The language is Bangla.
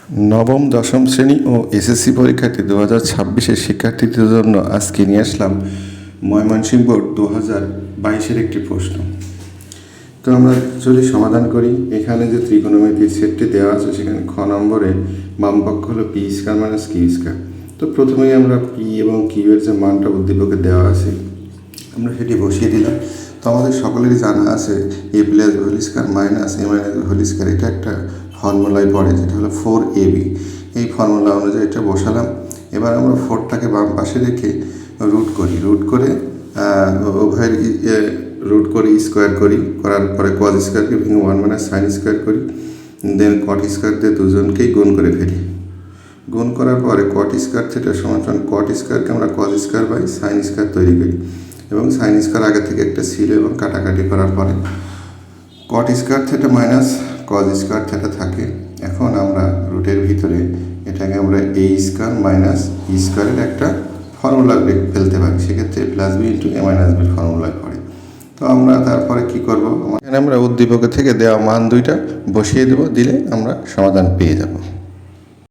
নবম দশম শ্রেণী ও এসএসসি পরীক্ষার্থী 2026-এর শিক্ষার্থীদের জন্য আজকে নিয়ে আসলাম ময়মনসিংহ বোর্ড 2022-এর একটি প্রশ্ন। তো আমরা যদি সমাধান করি, এখানে যে ত্রিকোণমিতির সেটটি দেওয়া আছে সেখানে খ নম্বরে বাম পক্ষ হলো P square minus Q square. তো প্রথমেই আমরা পি এবং কিউ এর যে মানটা উদ্দীপকে দেওয়া আছে আমরা সেটি বসিয়ে দিলাম। তো আমাদের সকলেরই জানা আছে A plus B whole square minus A minus B whole square, এটা একটা ফর্মুলায় পড়ে যেটা হলো 4ab। এই ফর্মুলা অনুযায়ী এটা বসালাম। এবার আমরা 4টাকে বাম পাশে রেখে রুট করে উভয়ের রুট করে স্কোয়ার করি, করার পরে কজ স্কোয়ারকে ভেঙে 1 মাইনাস সাইন স্কোয়ার করি, দেন কট স্কোয়ার দিয়ে দুজনকেই গুণ করে ফেলি। গুণ করার পরে কট স্কোয়ার থিটা সমান কট স্কোয়ারকে আমরা cos square by sine square তৈরি করি, এবং সাইন স্কোয়ার আগে থেকে একটা ছিল এবং কাটাকাটি করার পরে cot square theta minus cos square theta থাকে। এখন আমরা রুটের ভিতরে এটাকে আমরা এ স্কোয়ার মাইনাস ই স্কোয়ারের একটা ফর্মুলা ফেলতে পারি, সেক্ষেত্রে প্লাস বি ইন্টু এ মাইনাস বির ফর্মুলায় পড়ে। তো আমরা তারপরে কি করব, এখানে আমরা উদ্দীপকের থেকে দেওয়া মান দুইটা বসিয়ে দেবো, দিলে আমরা সমাধান পেয়ে যাব।